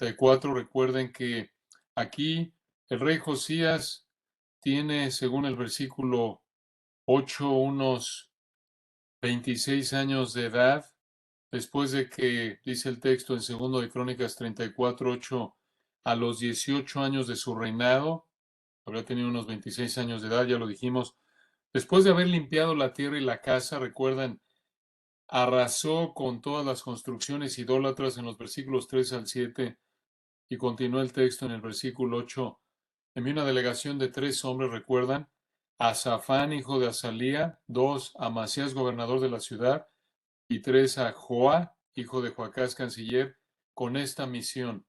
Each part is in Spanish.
34. Recuerden que aquí el rey Josías tiene, según el versículo 8, unos 26 años de edad, después de que, dice el texto en 2 de Crónicas 34, 8, a los 18 años de su reinado, habría tenido unos 26 años de edad, ya lo dijimos, después de haber limpiado la tierra y la casa, recuerdan, arrasó con todas las construcciones idólatras en los versículos 3 al 7, y continúa el texto en el versículo 8. Envió una delegación de 3 hombres, recuerdan, a Safán, hijo de Azalía, 2 a Amasías, gobernador de la ciudad, y 3 a Joá, hijo de Joacás, canciller, con esta misión.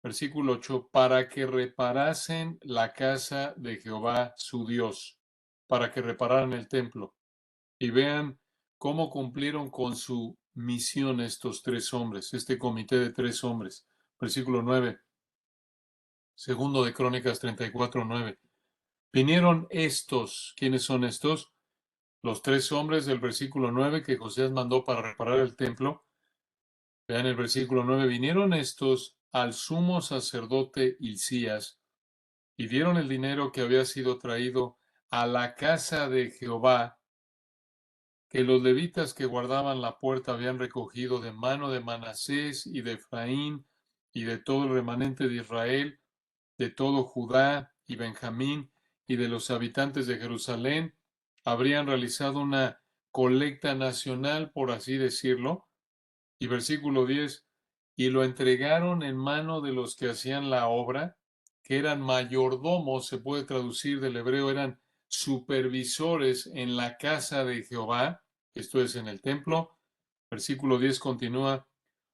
Versículo 8, para que reparasen la casa de Jehová su Dios, para que repararan el templo. Y vean cómo cumplieron con su misión estos 3 hombres, este comité de 3 hombres. Versículo 9, 2 de Crónicas 34, 9. Vinieron estos, ¿quiénes son estos? Los 3 hombres del versículo 9 que Josías mandó para reparar el templo. Vean el versículo 9, vinieron estos al sumo sacerdote Hilcías y dieron el dinero que había sido traído a la casa de Jehová, que los levitas que guardaban la puerta habían recogido de mano de Manasés y de Efraín y de todo el remanente de Israel, de todo Judá y Benjamín y de los habitantes de Jerusalén. Habrían realizado una colecta nacional, por así decirlo. Y versículo 10, y lo entregaron en mano de los que hacían la obra, que eran mayordomos, se puede traducir del hebreo, eran supervisores en la casa de Jehová, esto es en el templo. Versículo 10 continúa,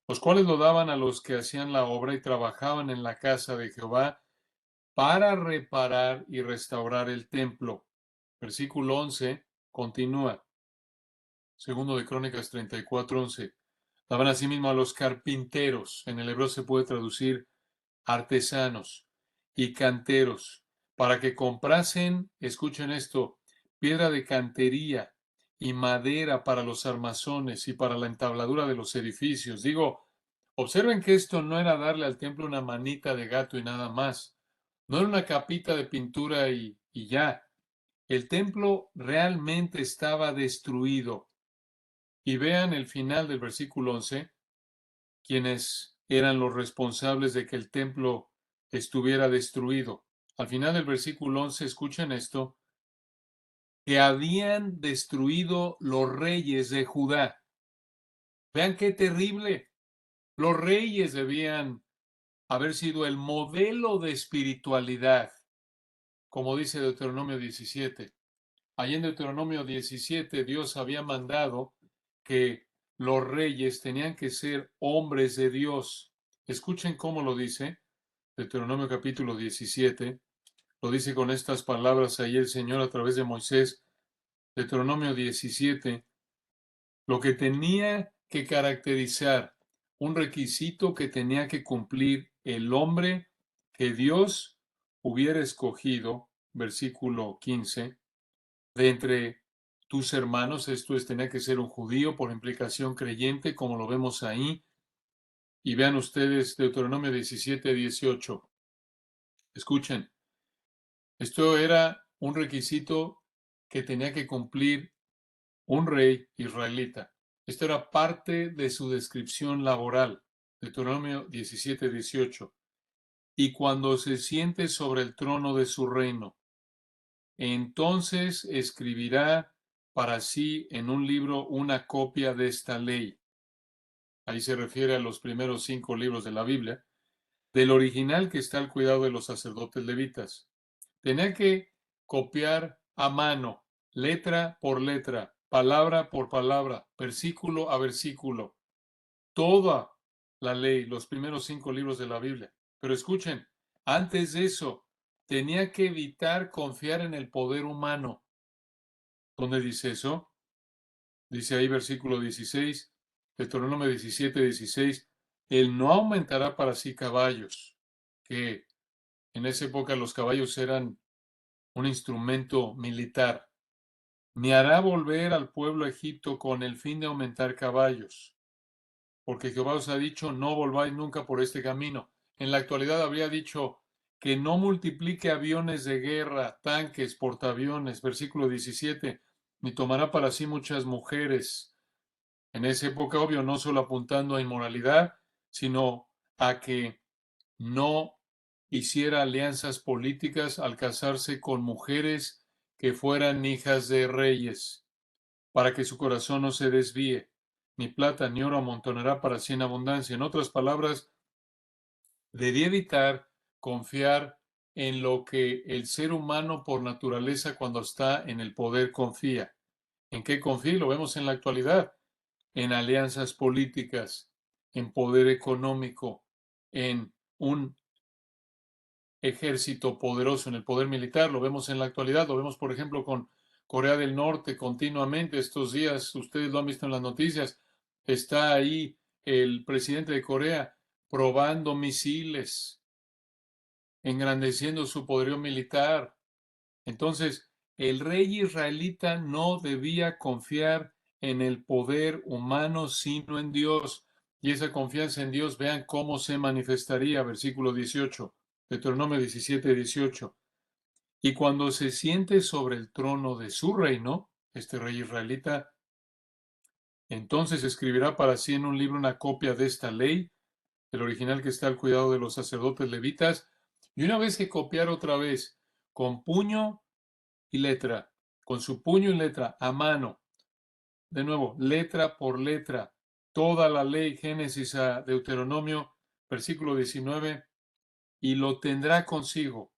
los cuales lo daban a los que hacían la obra y trabajaban en la casa de Jehová para reparar y restaurar el templo. Versículo 11 continúa, 2 de Crónicas 34, 11. Daban asimismo a los carpinteros, en el hebreo se puede traducir artesanos y canteros, para que comprasen, escuchen esto, piedra de cantería y madera para los armazones y para la entabladura de los edificios. Digo, observen que esto no era darle al templo una manita de gato y nada más. No era una capita de pintura y ya. El templo realmente estaba destruido. Y vean el final del versículo 11, quienes eran los responsables de que el templo estuviera destruido. Al final del versículo 11, escuchen esto, que habían destruido los reyes de Judá. Vean qué terrible. Los reyes debían haber sido el modelo de espiritualidad, como dice Deuteronomio 17. Allí en Deuteronomio 17, Dios había mandado que los reyes tenían que ser hombres de Dios. Escuchen cómo lo dice. Deuteronomio capítulo 17. Lo dice con estas palabras ahí el Señor a través de Moisés. Deuteronomio 17. Lo que tenía que caracterizar, un requisito que tenía que cumplir el hombre que Dios hubiera escogido, versículo 15, de entre tus hermanos, esto es, tenía que ser un judío, por implicación creyente, como lo vemos ahí. Y vean ustedes Deuteronomio 17, 18. Escuchen, esto era un requisito que tenía que cumplir un rey israelita. Esto era parte de su descripción laboral. Deuteronomio 17, 18. Y cuando se siente sobre el trono de su reino, entonces escribirá para sí en un libro una copia de esta ley. Ahí se refiere a los primeros 5 libros de la Biblia, del original que está al cuidado de los sacerdotes levitas. Tenía que copiar a mano, letra por letra, palabra por palabra, versículo a versículo, toda la ley, los primeros 5 libros de la Biblia. Pero escuchen, antes de eso, tenía que evitar confiar en el poder humano. ¿Dónde dice eso? Dice ahí versículo 16, Deuteronomio 17, 16, él no aumentará para sí caballos, que en esa época los caballos eran un instrumento militar, ni hará volver al pueblo a Egipto con el fin de aumentar caballos, porque Jehová os ha dicho, no volváis nunca por este camino. en la actualidad habría dicho que no multiplique aviones de guerra, tanques, portaaviones, versículo 17, ni tomará para sí muchas mujeres. En esa época, obvio, no solo apuntando a inmoralidad, sino a que no hiciera alianzas políticas al casarse con mujeres que fueran hijas de reyes, para que su corazón no se desvíe. Ni plata ni oro amontonará para sí en abundancia. En otras palabras, debía evitar confiar en lo que el ser humano por naturaleza cuando está en el poder confía. ¿En qué confía? Lo vemos en la actualidad, en alianzas políticas, en poder económico, en un ejército poderoso, en el poder militar. Lo vemos en la actualidad, lo vemos por ejemplo con Corea del Norte continuamente. Estos días, ustedes lo han visto en las noticias, está ahí el presidente de Corea probando misiles, engrandeciendo su poderío militar. Entonces, el rey israelita no debía confiar en el poder humano, sino en Dios. Y esa confianza en Dios, vean cómo se manifestaría, versículo 18, Deuteronomio 17, 18. Y cuando se siente sobre el trono de su reino, este rey israelita, entonces escribirá para sí en un libro una copia de esta ley, el original que está al cuidado de los sacerdotes levitas, y una vez que copiar otra vez, con puño y letra, con su puño y letra a mano, de nuevo, letra por letra, toda la ley, Génesis a Deuteronomio, versículo 19, y lo tendrá consigo,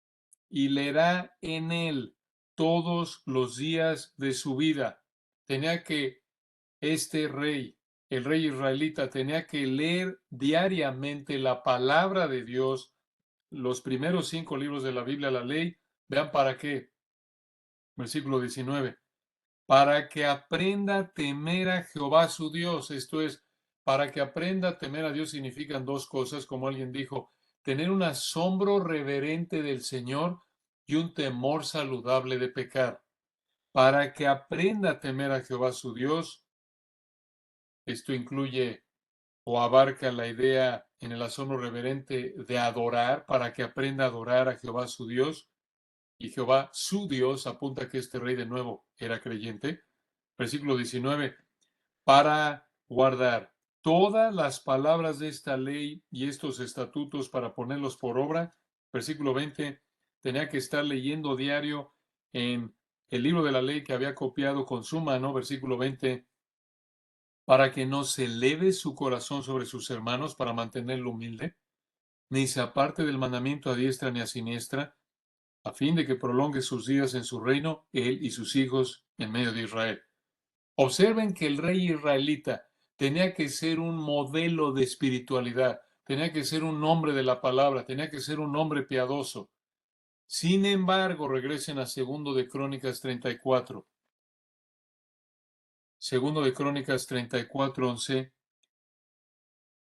y leerá en él todos los días de su vida. Tenía que este rey, el rey israelita, tenía que leer diariamente la palabra de Dios, los primeros 5 libros de la Biblia, la ley. Vean para qué. Versículo 19. Para que aprenda a temer a Jehová su Dios. Esto es, para que aprenda a temer a Dios significan dos cosas, como alguien dijo, tener un asombro reverente del Señor y un temor saludable de pecar. Para que aprenda a temer a Jehová su Dios, esto incluye o abarca la idea en el asombro reverente de adorar, para que aprenda a adorar a Jehová su Dios, y Jehová su Dios apunta que este rey de nuevo era creyente. Versículo 19, para guardar todas las palabras de esta ley y estos estatutos para ponerlos por obra. Versículo 20, tenía que estar leyendo diario en el libro de la ley que había copiado con su mano. Versículo 20, para que no se eleve su corazón sobre sus hermanos para mantenerlo humilde, ni se aparte del mandamiento a diestra ni a siniestra, a fin de que prolongue sus días en su reino, él y sus hijos en medio de Israel. Observen que el rey israelita tenía que ser un modelo de espiritualidad, tenía que ser un hombre de la palabra, tenía que ser un hombre piadoso. Sin embargo, regresen a Segundo de Crónicas 34. Segundo de Crónicas 34, 11.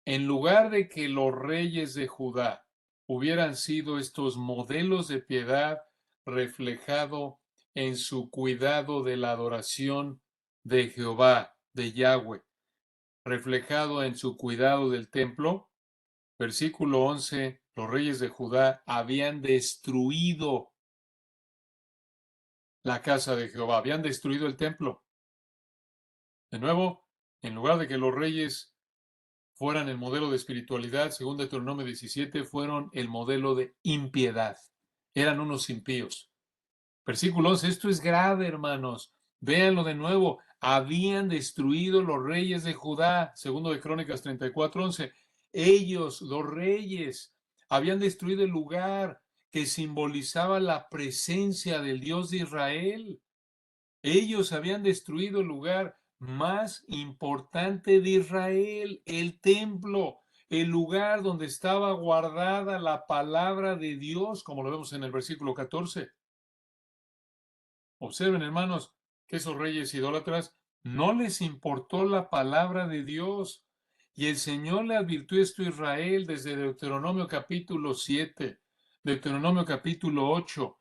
En lugar de que los reyes de Judá hubieran sido estos modelos de piedad reflejado en su cuidado de la adoración de Jehová, de Yahweh, reflejado en su cuidado del templo, versículo 11, los reyes de Judá habían destruido la casa de Jehová, habían destruido el templo. De nuevo, en lugar de que los reyes fueran el modelo de espiritualidad, según Deuteronomio 17, fueron el modelo de impiedad. Eran unos impíos. Versículo 11, esto es grave, hermanos. Véanlo de nuevo. Habían destruido los reyes de Judá, segundo de Crónicas 34, 11. Ellos, los reyes, habían destruido el lugar que simbolizaba la presencia del Dios de Israel. Ellos habían destruido el lugar más importante de Israel, el templo, el lugar donde estaba guardada la palabra de Dios, como lo vemos en el versículo 14. Observen, hermanos, que esos reyes idólatras no les importó la palabra de Dios. Y el Señor le advirtió esto a Israel desde Deuteronomio capítulo 7, Deuteronomio capítulo 8.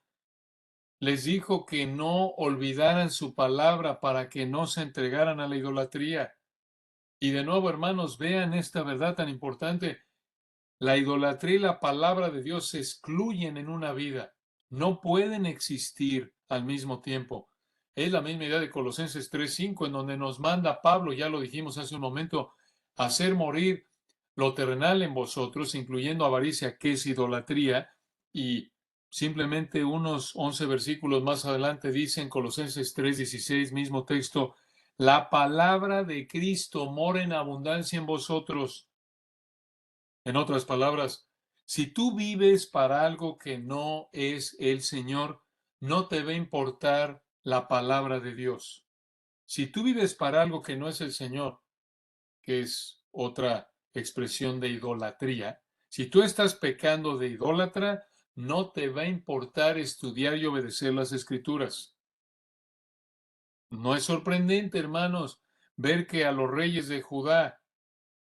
Les dijo que no olvidaran su palabra para que no se entregaran a la idolatría. Y de nuevo, hermanos, vean esta verdad tan importante. La idolatría y la palabra de Dios se excluyen en una vida. No pueden existir al mismo tiempo. Es la misma idea de Colosenses 3:5, en donde nos manda Pablo, ya lo dijimos hace un momento, a hacer morir lo terrenal en vosotros, incluyendo avaricia, que es idolatría, y simplemente unos 11 versículos más adelante dicen Colosenses 3:16, mismo texto, la palabra de Cristo mora en abundancia en vosotros. En otras palabras, si tú vives para algo que no es el Señor, no te va a importar la palabra de Dios. Si tú vives para algo que no es el Señor, que es otra expresión de idolatría, si tú estás pecando de idólatra, no te va a importar estudiar y obedecer las Escrituras. No es sorprendente, hermanos, ver que a los reyes de Judá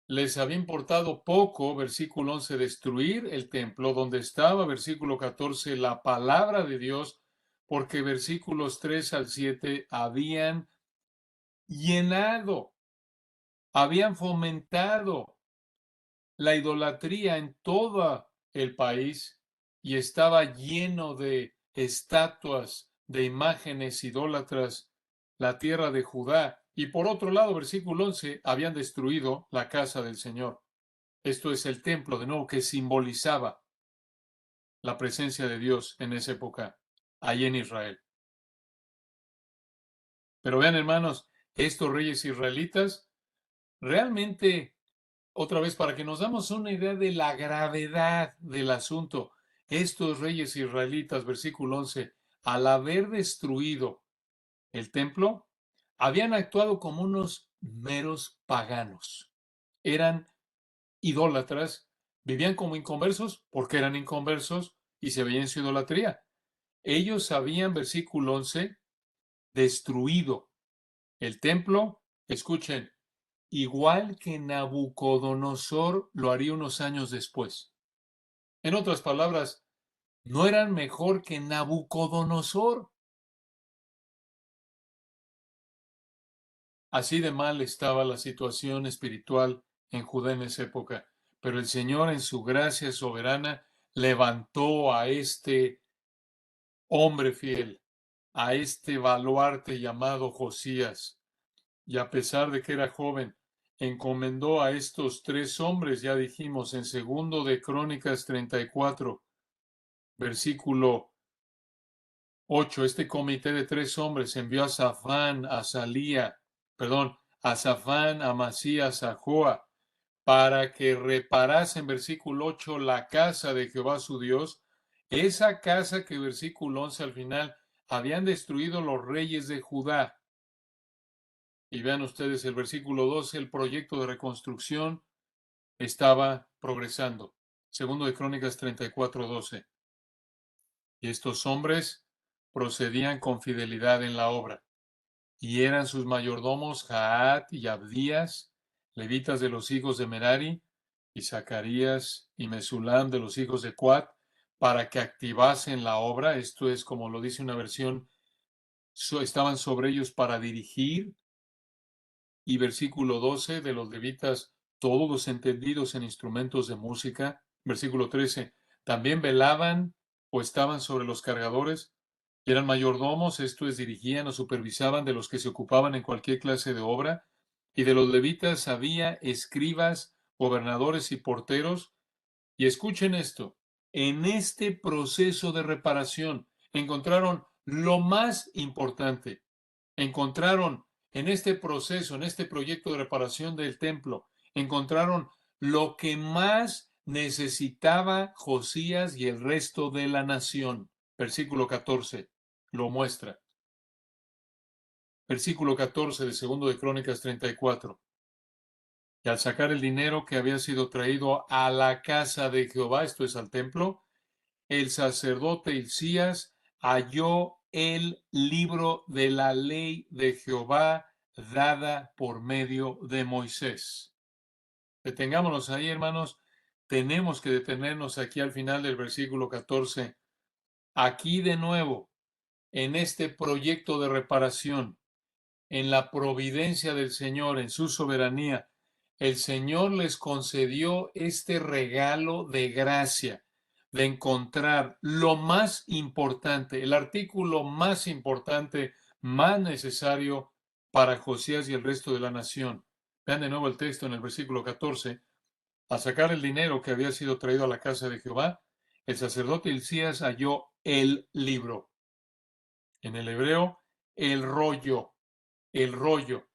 les había importado poco, versículo 11, destruir el templo donde estaba, versículo 14, la palabra de Dios, porque versículos 3 al 7 habían llenado, habían fomentado la idolatría en todo el país y estaba lleno de estatuas, de imágenes idólatras, la tierra de Judá. Y por otro lado, versículo 11, habían destruido la casa del Señor. Esto es el templo, de nuevo, que simbolizaba la presencia de Dios en esa época, allí en Israel. Pero vean, hermanos, estos reyes israelitas, realmente, otra vez, para que nos damos una idea de la gravedad del asunto, estos reyes israelitas, versículo 11, al haber destruido el templo, habían actuado como unos meros paganos. Eran idólatras, vivían como inconversos porque eran inconversos y se veían en su idolatría. Ellos habían, versículo 11, destruido el templo, escuchen, igual que Nabucodonosor lo haría unos años después. En otras palabras, no eran mejor que Nabucodonosor. Así de mal estaba la situación espiritual en Judá en esa época. Pero el Señor, en su gracia soberana, levantó a este hombre fiel, a este baluarte llamado Josías, y a pesar de que era joven, encomendó a estos tres hombres, ya dijimos, en segundo de Crónicas 34, versículo 8, este comité de tres hombres envió a Safán, a Salía, perdón, a Safán, a Masías, a Joa, para que reparasen, versículo 8, la casa de Jehová su Dios, esa casa que versículo 11 al final habían destruido los reyes de Judá. Y vean ustedes el versículo 12, el proyecto de reconstrucción estaba progresando. Segundo de Crónicas 34:12. Y estos hombres procedían con fidelidad en la obra. Y eran sus mayordomos Jaat y Abdías, levitas de los hijos de Merari, y Zacarías y Mesulam de los hijos de Coat, para que activasen la obra. Esto es, como lo dice una versión, estaban sobre ellos para dirigir. Y versículo 12 de los levitas, todos los entendidos en instrumentos de música. Versículo 13, también velaban o estaban sobre los cargadores. Eran mayordomos, esto es, dirigían o supervisaban de los que se ocupaban en cualquier clase de obra. Y de los levitas había escribas, gobernadores y porteros. Y escuchen esto, en este proceso de reparación encontraron lo más importante. Encontraron en este proceso, en este proyecto de reparación del templo, encontraron lo que más necesitaba Josías y el resto de la nación. Versículo 14 lo muestra. Versículo 14 de segundo de Crónicas 34. Y al sacar el dinero que había sido traído a la casa de Jehová, esto es al templo, el sacerdote Hilcías halló el libro de la ley de Jehová dada por medio de Moisés. Detengámonos ahí, hermanos. Tenemos que detenernos aquí al final del versículo 14. Aquí de nuevo, en este proyecto de reparación, en la providencia del Señor, en su soberanía, el Señor les concedió este regalo de gracia, de encontrar lo más importante, el artículo más importante, más necesario para Josías y el resto de la nación. Vean de nuevo el texto en el versículo 14. Al sacar el dinero que había sido traído a la casa de Jehová, el sacerdote Hilcías halló el libro. En el hebreo, el rollo, el rollo.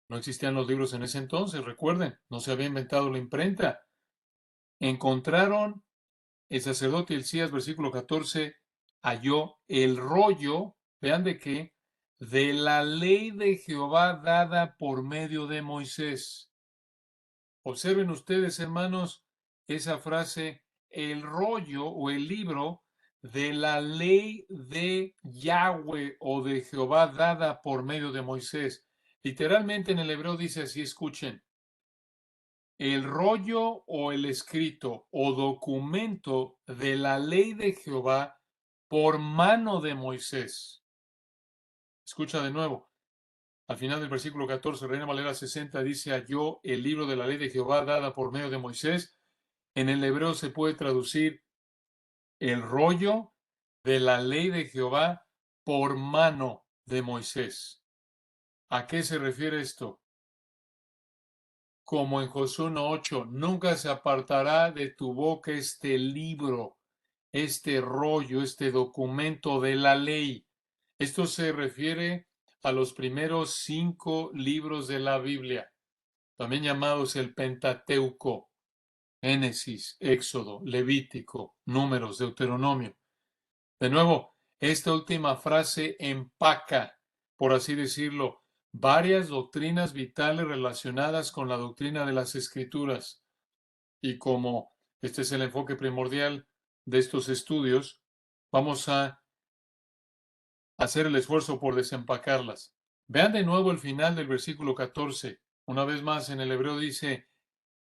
No existían los libros en ese entonces, recuerden, no se había inventado la imprenta. Encontraron el sacerdote Hilcías, versículo 14, halló el rollo, vean de qué, de la ley de Jehová dada por medio de Moisés. Observen ustedes, hermanos, esa frase, el rollo o el libro de la ley de Yahweh o de Jehová dada por medio de Moisés. Literalmente en el hebreo dice así, escuchen, el rollo o el escrito o documento de la ley de Jehová por mano de Moisés. Escucha de nuevo. Al final del versículo 14, Reina Valera 60 dice, halló el libro de la ley de Jehová dada por medio de Moisés. En el hebreo se puede traducir el rollo de la ley de Jehová por mano de Moisés. ¿A qué se refiere esto? Como en Josué 1:8, nunca se apartará de tu boca este libro, este rollo, este documento de la ley. Esto se refiere a los primeros 5 libros de la Biblia, también llamados el Pentateuco, Génesis, Éxodo, Levítico, Números, Deuteronomio. De nuevo, esta última frase empaca, por así decirlo, varias doctrinas vitales relacionadas con la doctrina de las Escrituras. Y como este es el enfoque primordial de estos estudios, vamos a hacer el esfuerzo por desempacarlas. Vean de nuevo el final del versículo 14. Una vez más en el hebreo dice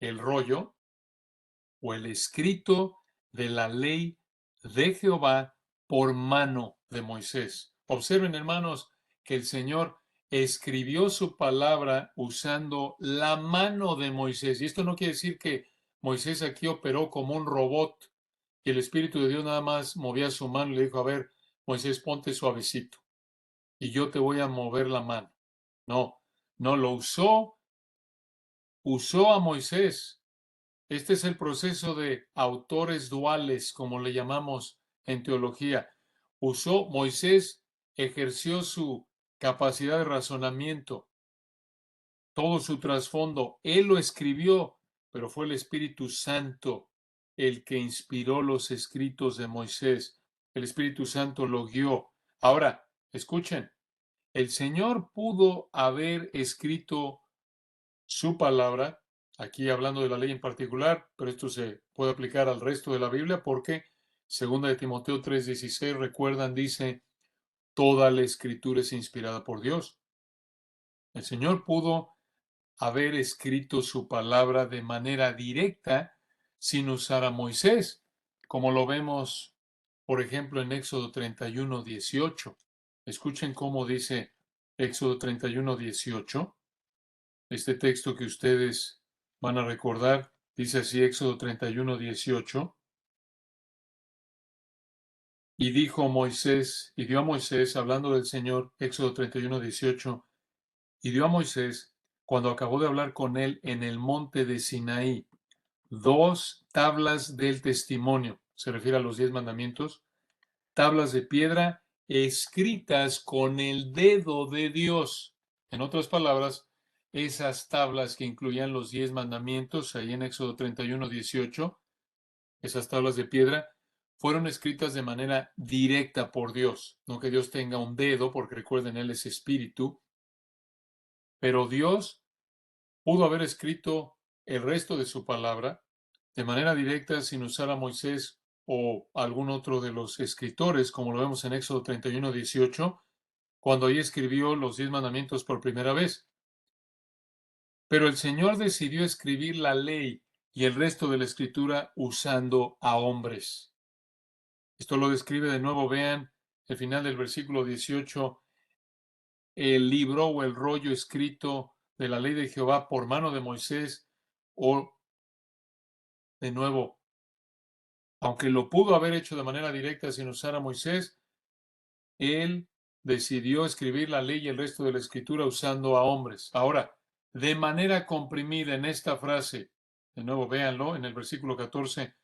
el rollo o el escrito de la ley de Jehová por mano de Moisés. Observen, hermanos, que el Señor escribió su palabra usando la mano de Moisés. Y esto no quiere decir que Moisés aquí operó como un robot y el Espíritu de Dios nada más movía su mano y le dijo, a ver, Moisés, ponte suavecito y yo te voy a mover la mano. No, no lo usó a Moisés. Este es el proceso de autores duales, como le llamamos en teología. Moisés ejerció su capacidad de razonamiento, todo su trasfondo. Él lo escribió, pero fue el Espíritu Santo el que inspiró los escritos de Moisés. El Espíritu Santo lo guió. Ahora, escuchen, el Señor pudo haber escrito su palabra, aquí hablando de la ley en particular, pero esto se puede aplicar al resto de la Biblia porque segunda de Timoteo 3:16, recuerdan, dice, toda la escritura es inspirada por Dios. El Señor pudo haber escrito su palabra de manera directa sin usar a Moisés, como lo vemos, por ejemplo, en Éxodo 31:18. Escuchen cómo dice Éxodo 31:18. Este texto que ustedes van a recordar dice así, Éxodo 31:18. Y dijo Moisés, y dio a Moisés, hablando del Señor, Éxodo 31:18, y dio a Moisés, cuando acabó de hablar con él en el monte de Sinaí, 2 tablas del testimonio, se refiere a los 10 mandamientos, tablas de piedra escritas con el dedo de Dios. En otras palabras, esas tablas que incluían los 10 mandamientos, ahí en Éxodo 31:18, esas tablas de piedra, fueron escritas de manera directa por Dios. No que Dios tenga un dedo, porque recuerden, Él es espíritu, pero Dios pudo haber escrito el resto de su palabra de manera directa sin usar a Moisés o algún otro de los escritores, como lo vemos en Éxodo 31:18, cuando ahí escribió los 10 mandamientos por primera vez. Pero el Señor decidió escribir la ley y el resto de la escritura usando a hombres. Esto lo describe de nuevo, vean el final del versículo 18, el libro o el rollo escrito de la ley de Jehová por mano de Moisés, o de nuevo, aunque lo pudo haber hecho de manera directa sin usar a Moisés, él decidió escribir la ley y el resto de la escritura usando a hombres. Ahora, de manera comprimida en esta frase, de nuevo véanlo en el versículo 14,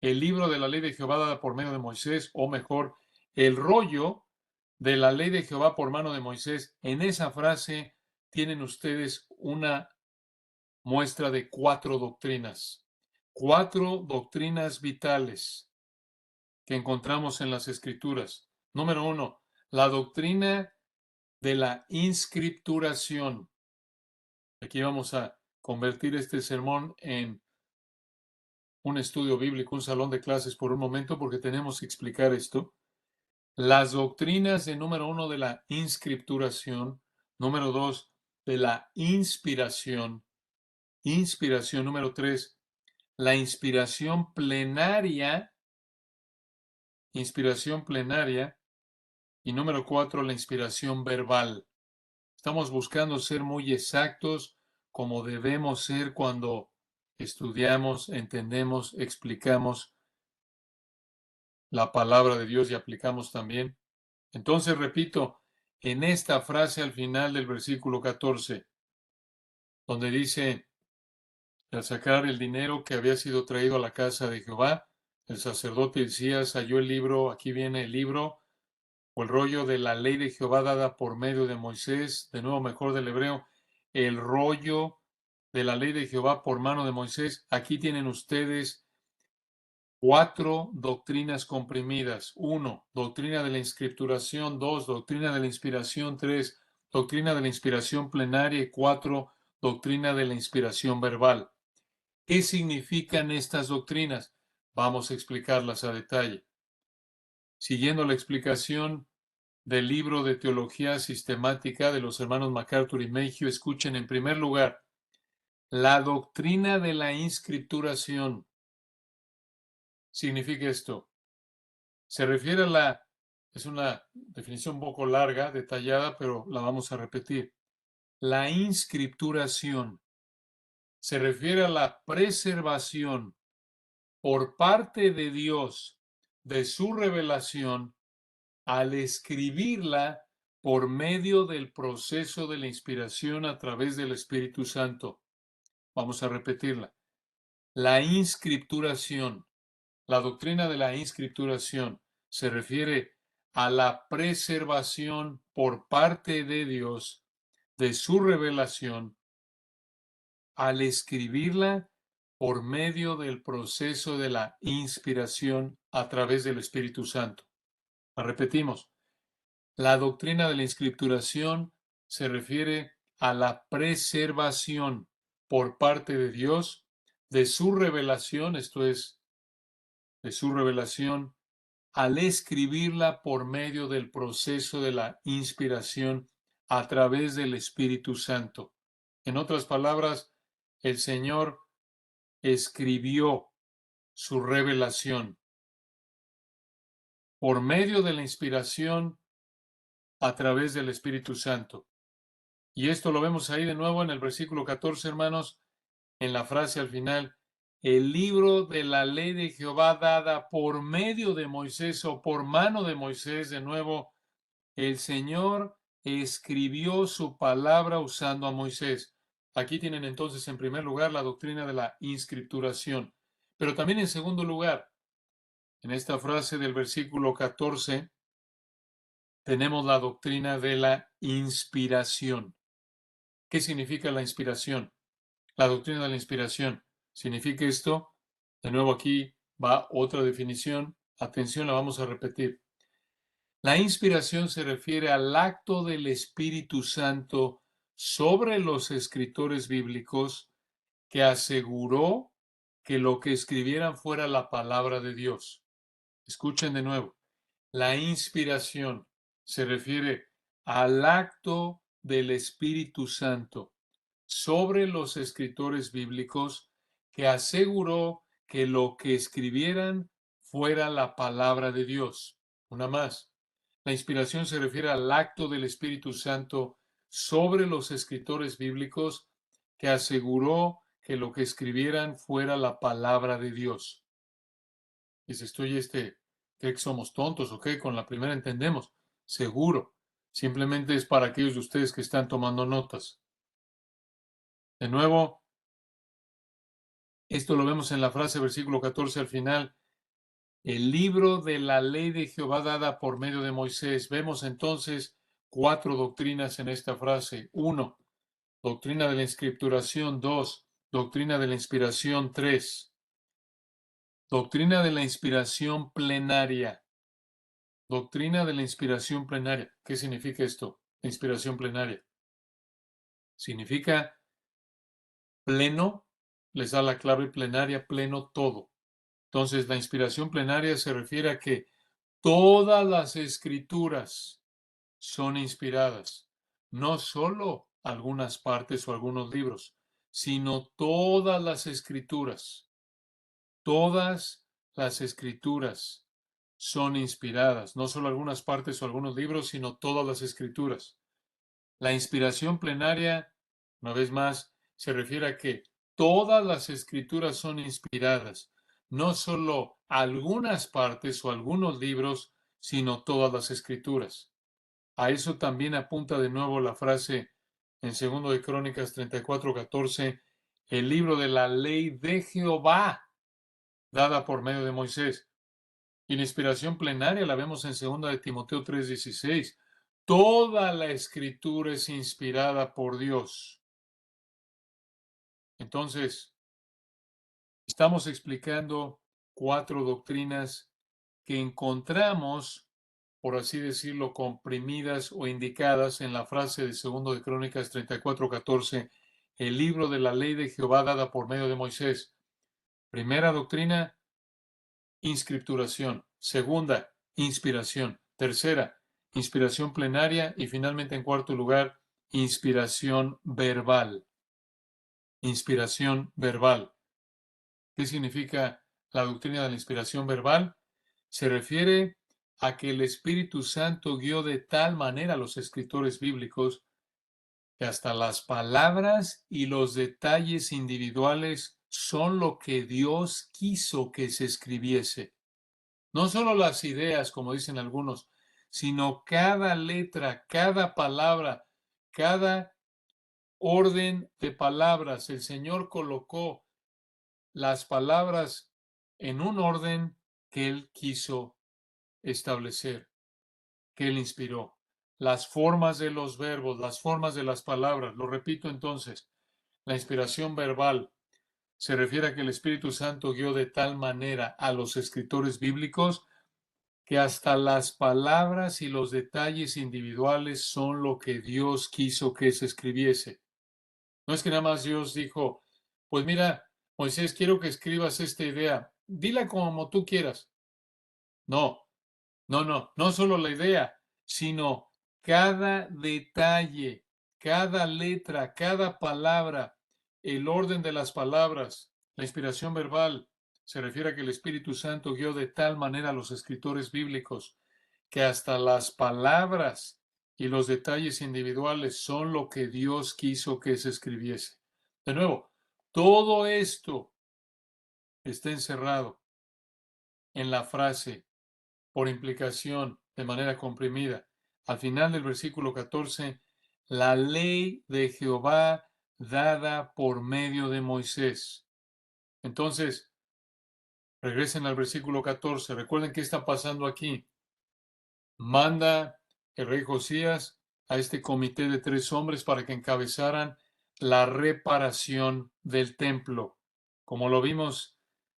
el libro de la ley de Jehová dada por medio de Moisés, o mejor, el rollo de la ley de Jehová por mano de Moisés, en esa frase tienen ustedes una muestra de cuatro doctrinas vitales que encontramos en las Escrituras. Número uno, la doctrina de la inscripturación. Aquí vamos a convertir este sermón en un estudio bíblico, un salón de clases por un momento, porque tenemos que explicar esto. Las doctrinas de número uno de la inscripturación, número dos de la inspiración, número tres, la inspiración plenaria, y número cuatro, la inspiración verbal. Estamos buscando ser muy exactos como debemos ser cuando estudiamos, entendemos, explicamos la palabra de Dios y aplicamos también. Entonces, repito, en esta frase al final del versículo 14, donde dice, al sacar el dinero que había sido traído a la casa de Jehová, el sacerdote Hilcías halló el libro, aquí viene el libro, o el rollo de la ley de Jehová dada por medio de Moisés, de nuevo mejor del hebreo, el rollo de la ley de Jehová por mano de Moisés. Aquí tienen ustedes cuatro doctrinas comprimidas. Uno, doctrina de la inscripturación. Dos, doctrina de la inspiración. Tres, doctrina de la inspiración plenaria. Y cuatro, doctrina de la inspiración verbal. ¿Qué significan estas doctrinas? Vamos a explicarlas a detalle. Siguiendo la explicación del libro de Teología Sistemática de los hermanos MacArthur y Mayhew, escuchen en primer lugar, la doctrina de la inscripturación. ¿Significa esto? Se refiere a es una definición un poco larga, detallada, pero la vamos a repetir. La inscripturación se refiere a la preservación por parte de Dios de su revelación al escribirla por medio del proceso de la inspiración a través del Espíritu Santo. Vamos a repetirla. La inscripturación, la doctrina de la inscripturación se refiere a la preservación por parte de Dios de su revelación al escribirla por medio del proceso de la inspiración a través del Espíritu Santo. La repetimos. La doctrina de la inscripturación se refiere a la preservación por parte de Dios de su revelación, esto es, de su revelación, al escribirla por medio del proceso de la inspiración a través del Espíritu Santo. En otras palabras, el Señor escribió su revelación por medio de la inspiración a través del Espíritu Santo. Y esto lo vemos ahí de nuevo en el versículo 14, hermanos, en la frase al final, el libro de la ley de Jehová dada por medio de Moisés o por mano de Moisés, de nuevo, el Señor escribió su palabra usando a Moisés. Aquí tienen entonces en primer lugar la doctrina de la inscripturación, pero también en segundo lugar, en esta frase del versículo 14, tenemos la doctrina de la inspiración. ¿Qué significa la inspiración? La doctrina de la inspiración. ¿Significa esto? De nuevo aquí va otra definición. Atención, la vamos a repetir. La inspiración se refiere al acto del Espíritu Santo sobre los escritores bíblicos que aseguró que lo que escribieran fuera la palabra de Dios. Escuchen de nuevo. La inspiración se refiere al acto del Espíritu Santo sobre los escritores bíblicos que aseguró que lo que escribieran fuera la palabra de Dios. Una más. La inspiración se refiere al acto del Espíritu Santo sobre los escritores bíblicos, que aseguró que lo que escribieran fuera la palabra de Dios. Dices, tú y ¿cree que somos tontos o qué? Con la primera entendemos. Seguro. Simplemente es para aquellos de ustedes que están tomando notas. De nuevo, esto lo vemos en la frase, versículo 14 al final. El libro de la ley de Jehová dada por medio de Moisés. Vemos entonces 4 doctrinas en esta frase. 1, doctrina de la inscripturación. 2, doctrina de la inspiración. 3, doctrina de la inspiración plenaria. Doctrina de la inspiración plenaria. ¿Qué significa esto? Inspiración plenaria. Significa pleno, les da la clave plenaria, pleno todo. Entonces, la inspiración plenaria se refiere a que todas las escrituras son inspiradas, no solo algunas partes o algunos libros, sino todas las escrituras. Todas las escrituras son inspiradas, no solo algunas partes o algunos libros, sino todas las escrituras. La inspiración plenaria, una vez más, se refiere a que todas las escrituras son inspiradas, no solo algunas partes o algunos libros, sino todas las escrituras. A eso también apunta de nuevo la frase en 2 de Crónicas 34:14, el libro de la ley de Jehová, dada por medio de Moisés. Y la inspiración plenaria la vemos en 2 de Timoteo 3:16. Toda la escritura es inspirada por Dios. Entonces, estamos explicando 4 doctrinas que encontramos, por así decirlo, comprimidas o indicadas en la frase de 2 de Crónicas 34:14, el libro de la ley de Jehová dada por medio de Moisés. Primera doctrina, inscripturación. Segunda, inspiración. Tercera, inspiración plenaria. Y finalmente, en cuarto lugar, inspiración verbal. Inspiración verbal. ¿Qué significa la doctrina de la inspiración verbal? Se refiere a que el Espíritu Santo guió de tal manera a los escritores bíblicos que hasta las palabras y los detalles individuales son lo que Dios quiso que se escribiese. No solo las ideas, como dicen algunos, sino cada letra, cada palabra, cada orden de palabras. El Señor colocó las palabras en un orden que Él quiso establecer, que Él inspiró. Las formas de los verbos, las formas de las palabras. Lo repito entonces, la inspiración verbal se refiere a que el Espíritu Santo guió de tal manera a los escritores bíblicos que hasta las palabras y los detalles individuales son lo que Dios quiso que se escribiese. No es que nada más Dios dijo, pues mira, Moisés, quiero que escribas esta idea, dila como tú quieras. No, no solo la idea, sino cada detalle, cada letra, cada palabra, el orden de las palabras, la inspiración verbal. Se refiere a que el Espíritu Santo guió de tal manera a los escritores bíblicos que hasta las palabras y los detalles individuales son lo que Dios quiso que se escribiese. De nuevo, todo esto está encerrado en la frase, por implicación, de manera comprimida. Al final del versículo 14, la ley de Jehová dada por medio de Moisés. Entonces, regresen al versículo 14. Recuerden qué está pasando aquí. Manda el rey Josías a este comité de 3 hombres para que encabezaran la reparación del templo. Como lo vimos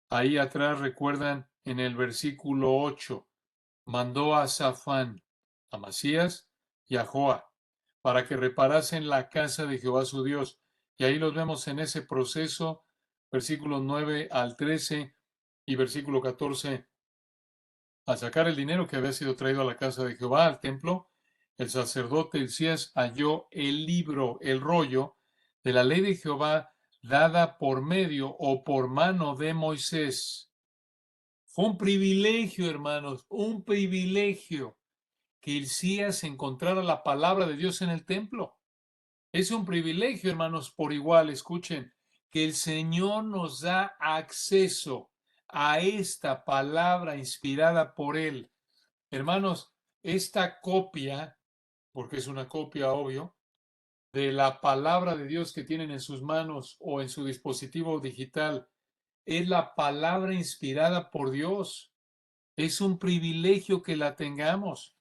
ahí atrás, recuerdan en el versículo 8, mandó a Safán, a Masías y a Joa para que reparasen la casa de Jehová su Dios. Y ahí los vemos en ese proceso, versículos 9 al 13 y versículo 14. Al sacar el dinero que había sido traído a la casa de Jehová, al templo, el sacerdote Hilcías halló el libro, el rollo de la ley de Jehová dada por medio o por mano de Moisés. Fue un privilegio, hermanos, un privilegio que Hilcías encontrara la palabra de Dios en el templo. Es un privilegio, hermanos, por igual, escuchen, que el Señor nos da acceso a esta palabra inspirada por Él. Hermanos, esta copia, porque es una copia, obvio, de la palabra de Dios que tienen en sus manos o en su dispositivo digital, es la palabra inspirada por Dios. Es un privilegio que la tengamos.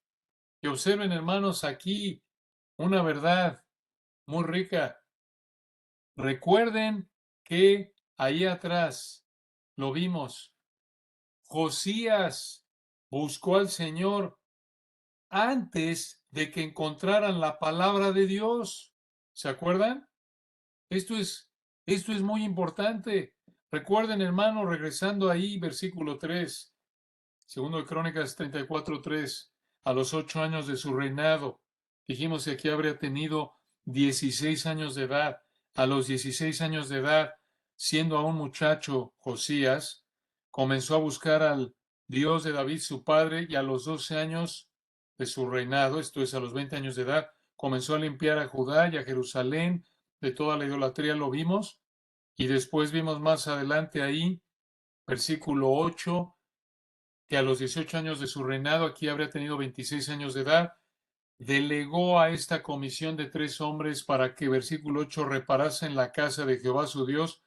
Y observen, hermanos, aquí una verdad muy rica. Recuerden que ahí atrás lo vimos. Josías buscó al Señor antes de que encontraran la palabra de Dios. ¿Se acuerdan? Esto es, esto es muy importante. Recuerden, hermano, regresando ahí, versículo 3, segundo de Crónicas 34:3, a los 8 años de su reinado. Dijimos que aquí habría tenido 16 años de edad. A los 16 años de edad, siendo aún muchacho, Josías comenzó a buscar al Dios de David, su padre, y a los 12 años de su reinado, esto es a los 20 años de edad, comenzó a limpiar a Judá y a Jerusalén de toda la idolatría, lo vimos, y después vimos más adelante ahí, versículo 8, que a los 18 años de su reinado, aquí habría tenido 26 años de edad, delegó a esta comisión de 3 hombres para que, versículo 8, reparasen la casa de Jehová su Dios.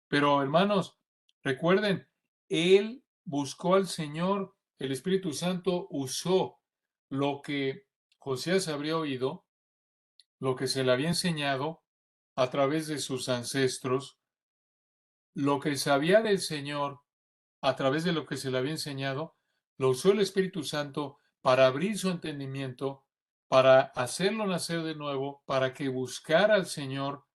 Pero, hermanos, recuerden, él buscó al Señor, el Espíritu Santo usó lo que Josías habría oído, lo que se le había enseñado a través de sus ancestros, lo que sabía del Señor a través de lo que se le había enseñado, lo usó el Espíritu Santo para abrir su entendimiento, para hacerlo nacer de nuevo, para que buscara al Señor.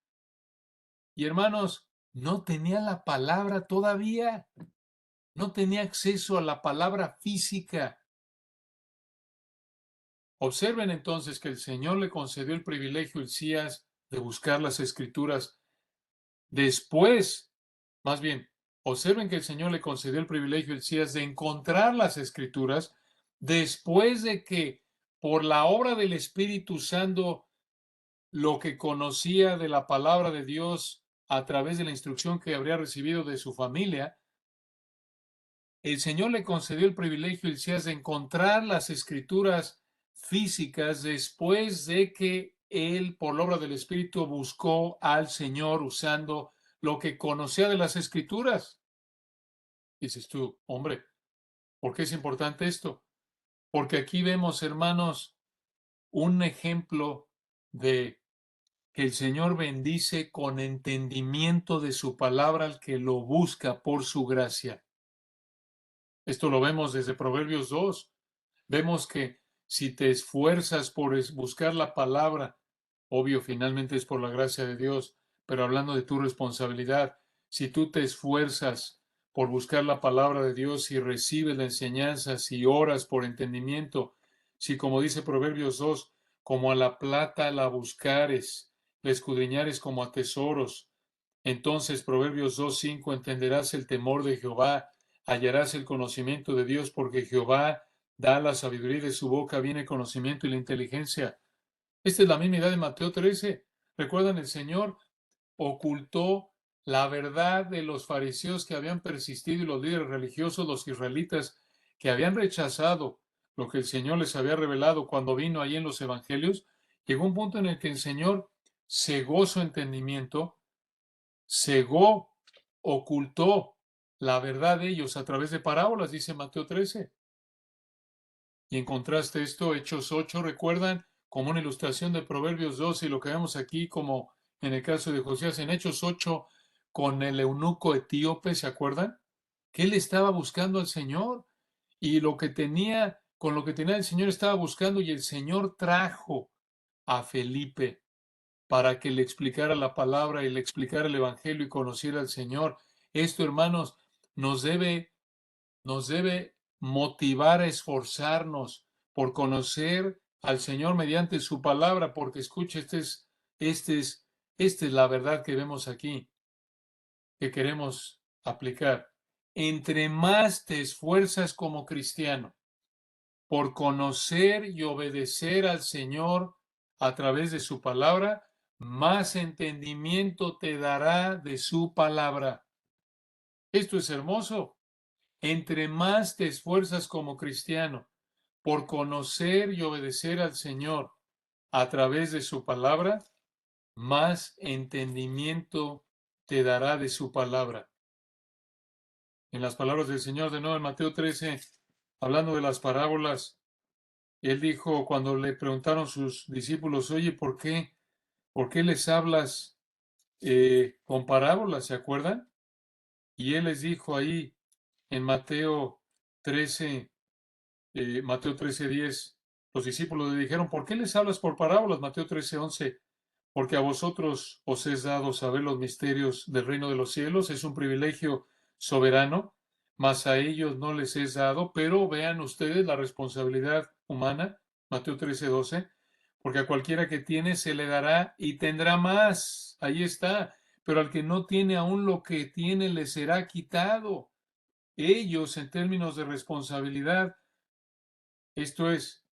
Y hermanos, no tenía la palabra todavía, no tenía acceso a la palabra física. Observen entonces que el Señor le concedió el privilegio a Hilcías de buscar las Escrituras. Después, más bien, observen que el Señor le concedió el privilegio a Hilcías de encontrar las Escrituras después de que, por la obra del Espíritu Santo, lo que conocía de la palabra de Dios a través de la instrucción que habría recibido de su familia, el Señor le concedió el privilegio a Hilcías de encontrar las Escrituras físicas después de que él, por la obra del Espíritu, buscó al Señor usando lo que conocía de las Escrituras. Dices tú, hombre, ¿por qué es importante esto? Porque aquí vemos, hermanos, un ejemplo de que el Señor bendice con entendimiento de su palabra al que lo busca por su gracia. Esto lo vemos desde Proverbios 2. Vemos que si te esfuerzas por buscar la palabra, obvio, finalmente es por la gracia de Dios, pero hablando de tu responsabilidad, si tú te esfuerzas por buscar la palabra de Dios y recibes la enseñanza, si oras por entendimiento, si como dice Proverbios 2, como a la plata la buscares, la escudriñares como a tesoros, entonces Proverbios 2:5 entenderás el temor de Jehová, hallarás el conocimiento de Dios, porque Jehová da la sabiduría y de su boca viene el conocimiento y la inteligencia. Esta es la misma idea de Mateo 13. Recuerdan, el Señor ocultó la verdad de los fariseos que habían persistido y los líderes religiosos, los israelitas, que habían rechazado lo que el Señor les había revelado cuando vino allí en los evangelios. Llegó un punto en el que el Señor cegó su entendimiento, cegó, ocultó la verdad de ellos a través de parábolas, dice Mateo 13. Y en contraste esto, Hechos 8, recuerdan, como una ilustración de Proverbios 12 y lo que vemos aquí como en el caso de Josías en Hechos 8 con el eunuco etíope, ¿se acuerdan? Que él estaba buscando al Señor y lo que tenía, con lo que tenía el Señor estaba buscando y el Señor trajo a Felipe para que le explicara la palabra y le explicara el Evangelio y conociera al Señor. Esto, hermanos, nos debe nos debe motivar a esforzarnos por conocer al Señor mediante su palabra, porque escuche, este es, esta es la verdad que vemos aquí, que queremos aplicar. Entre más te esfuerzas como cristiano por conocer y obedecer al Señor a través de su palabra, más entendimiento te dará de su palabra. Esto es hermoso. Entre más te esfuerzas como cristiano por conocer y obedecer al Señor a través de su palabra, más entendimiento te dará de su palabra. En las palabras del Señor de nuevo en Mateo 13, hablando de las parábolas, Él dijo cuando le preguntaron sus discípulos, oye, ¿por qué les hablas con parábolas? ¿Se acuerdan? Y Él les dijo ahí en Mateo 13, Mateo 13:10, los discípulos le dijeron, ¿por qué les hablas por parábolas? Mateo 13:11, porque a vosotros os es dado saber los misterios del reino de los cielos, es un privilegio soberano, mas a ellos no les es dado, pero vean ustedes la responsabilidad humana, Mateo 13:12, porque a cualquiera que tiene se le dará y tendrá más, ahí está, pero al que no tiene aún lo que tiene le será quitado. Ellos, en términos de responsabilidad, esto es,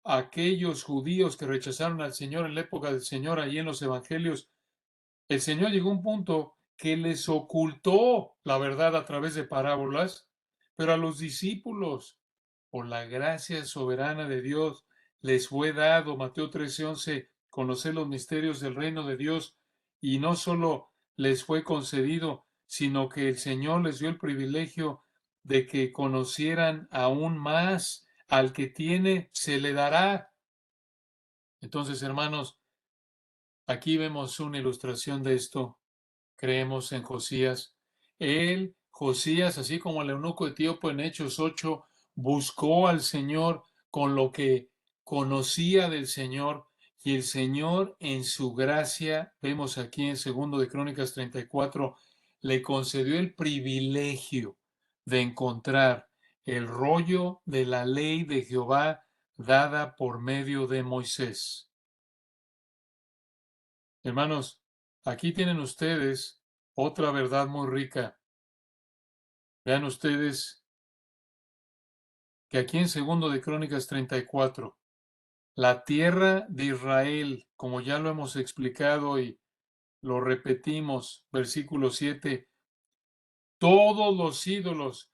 aquellos judíos que rechazaron al Señor en la época del Señor, allí en los evangelios, el Señor llegó a un punto que les ocultó la verdad a través de parábolas, pero a los discípulos, por la gracia soberana de Dios, les fue dado, Mateo 13:11, conocer los misterios del reino de Dios, y no solo les fue concedido, sino que el Señor les dio el privilegio de que conocieran aún más. Al que tiene, se le dará. Entonces, hermanos, aquí vemos una ilustración de esto. Creemos en Josías. Él, Josías, así como el eunuco etíope en Hechos 8, buscó al Señor con lo que conocía del Señor, y el Señor en su gracia, vemos aquí en segundo de Crónicas 34, le concedió el privilegio de encontrar el rollo de la ley de Jehová dada por medio de Moisés. Hermanos, aquí tienen ustedes otra verdad muy rica. Vean ustedes que aquí en segundo de Crónicas 34, la tierra de Israel, como ya lo hemos explicado y lo repetimos, versículo 7, todos los ídolos,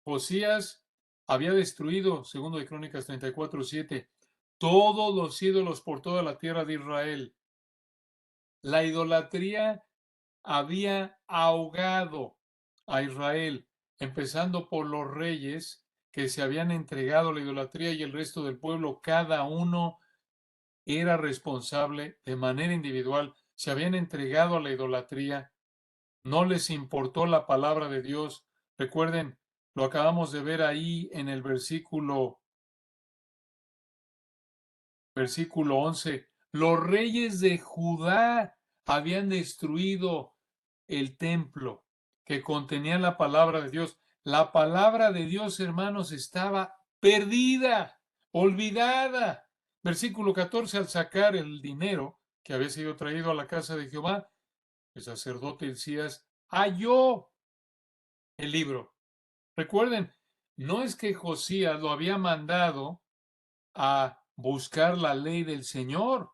Josías había destruido, segundo de Crónicas 34:7, todos los ídolos por toda la tierra de Israel. La idolatría había ahogado a Israel, empezando por los reyes que se habían entregado a la idolatría y el resto del pueblo, cada uno era responsable de manera individual, se habían entregado a la idolatría, no les importó la palabra de Dios. Recuerden, lo acabamos de ver ahí en el versículo 11, los reyes de Judá habían destruido el templo que contenía la palabra de Dios. La palabra de Dios, hermanos, estaba perdida, olvidada. Versículo 14, al sacar el dinero que había sido traído a la casa de Jehová, el sacerdote Hilcías halló el libro. Recuerden, no es que Josías lo había mandado a buscar la ley del Señor.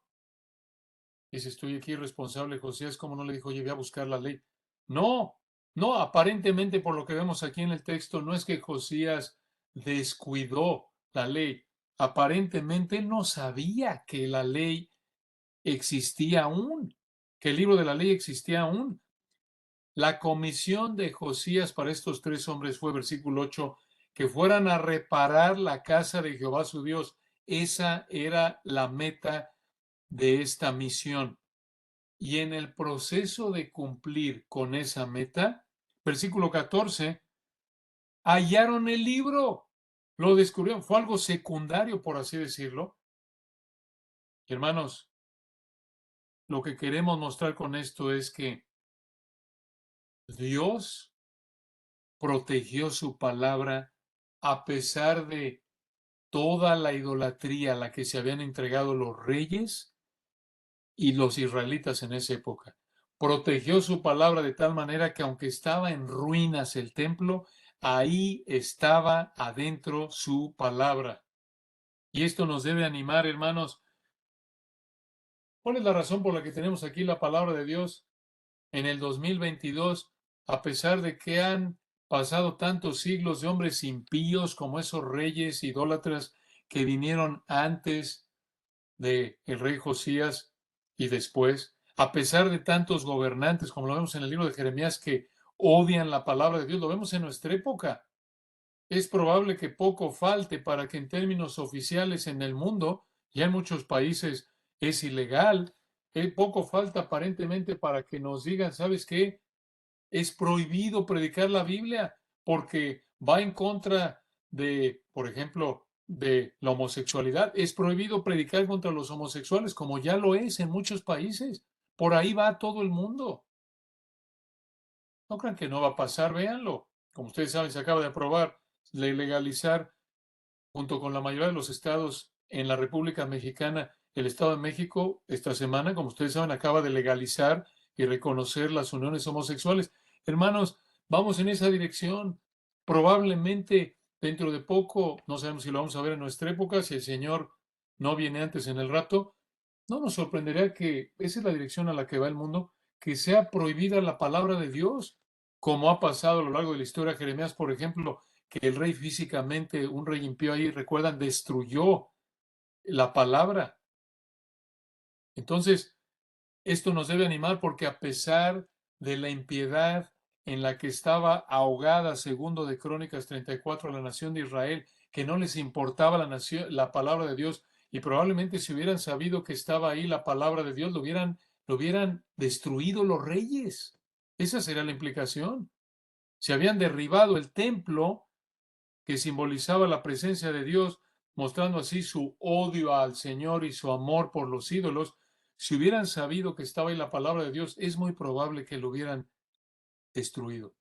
Dice, estoy aquí responsable, Josías, ¿cómo no le dijo, oye, voy a buscar la ley? No, no, aparentemente por lo que vemos aquí en el texto, no es que Josías descuidó la ley. Aparentemente él no sabía que la ley existía aún, que el libro de la ley existía aún. La comisión de Josías para estos tres hombres fue, versículo 8, que fueran a reparar la casa de Jehová su Dios. Esa era la meta de esta misión. Y en el proceso de cumplir con esa meta, versículo 14, hallaron el libro, lo descubrieron, fue algo secundario, por así decirlo. Hermanos, lo que queremos mostrar con esto es que Dios protegió su palabra a pesar de toda la idolatría a la que se habían entregado los reyes y los israelitas en esa época. Protegió su palabra de tal manera que aunque estaba en ruinas el templo, ahí estaba adentro su palabra. Y esto nos debe animar, hermanos. ¿Cuál es la razón por la que tenemos aquí la palabra de Dios en el 2022, a pesar de que han pasado tantos siglos de hombres impíos como esos reyes idólatras que vinieron antes de el rey Josías y después, a pesar de tantos gobernantes, como lo vemos en el libro de Jeremías, que odian la palabra de Dios, lo vemos en nuestra época? Es probable que poco falte para que en términos oficiales en el mundo, ya en muchos países es ilegal, poco falta aparentemente para que nos digan, ¿sabes qué? Es prohibido predicar la Biblia porque va en contra de, por ejemplo, de la homosexualidad. Es prohibido predicar contra los homosexuales, como ya lo es en muchos países. Por ahí va todo el mundo. No crean que no va a pasar, véanlo. Como ustedes saben, se acaba de aprobar legalizar junto con la mayoría de los estados en la República Mexicana. El Estado de México esta semana, como ustedes saben, acaba de legalizar y reconocer las uniones homosexuales. Hermanos, vamos en esa dirección. Probablemente dentro de poco, no sabemos si lo vamos a ver en nuestra época, si el Señor no viene antes en el rato, no nos sorprendería que esa es la dirección a la que va el mundo, que sea prohibida la palabra de Dios, como ha pasado a lo largo de la historia. Jeremías, por ejemplo, que el rey físicamente, un rey impío ahí, recuerdan, destruyó la palabra. Entonces, esto nos debe animar porque a pesar de la impiedad en la que estaba ahogada, segundo de Crónicas 34, la nación de Israel, que no les importaba la nación, la palabra de Dios, y probablemente si hubieran sabido que estaba ahí la palabra de Dios, lo hubieran destruido los reyes. Esa sería la implicación. Se habían derribado el templo que simbolizaba la presencia de Dios, mostrando así su odio al Señor y su amor por los ídolos. Si hubieran sabido que estaba ahí la palabra de Dios, es muy probable que lo hubieran destruido.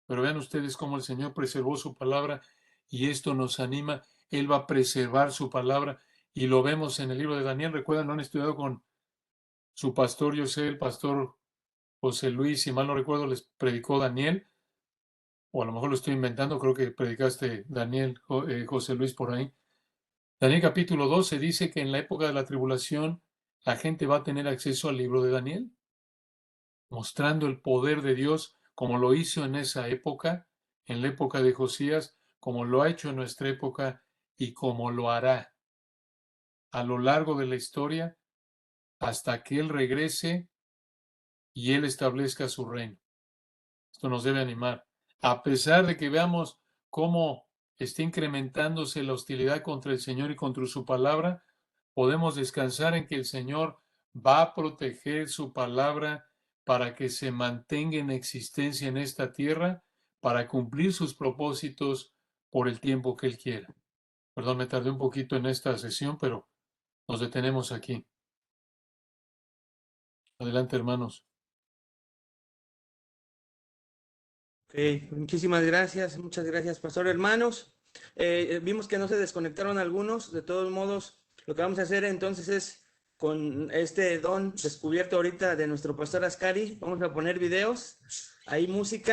Pero vean ustedes cómo el Señor preservó su palabra y esto nos anima. Él va a preservar su palabra y lo vemos en el libro de Daniel. Recuerdan, no han estudiado con su pastor, yo sé, el pastor José Luis, si mal no recuerdo, les predicó Daniel, o a lo mejor lo estoy inventando, creo que predicaste Daniel, José Luis por ahí. Daniel capítulo 12 dice que en la época de la tribulación la gente va a tener acceso al libro de Daniel, mostrando el poder de Dios como lo hizo en esa época, en la época de Josías, como lo ha hecho en nuestra época y como lo hará a lo largo de la historia hasta que Él regrese y Él establezca su reino. Esto nos debe animar. A pesar de que veamos cómo está incrementándose la hostilidad contra el Señor y contra su palabra, podemos descansar en que el Señor va a proteger su palabra para que se mantenga en existencia en esta tierra, para cumplir sus propósitos por el tiempo que Él quiera. Perdón, me tardé un poquito en esta sesión, pero nos detenemos aquí. Adelante, hermanos. Ok, muchas gracias, pastor. Hermanos, vimos que no se desconectaron algunos. De todos modos, lo que vamos a hacer entonces es, con este don descubierto ahorita de nuestro pastor Ascari, vamos a poner videos, hay música.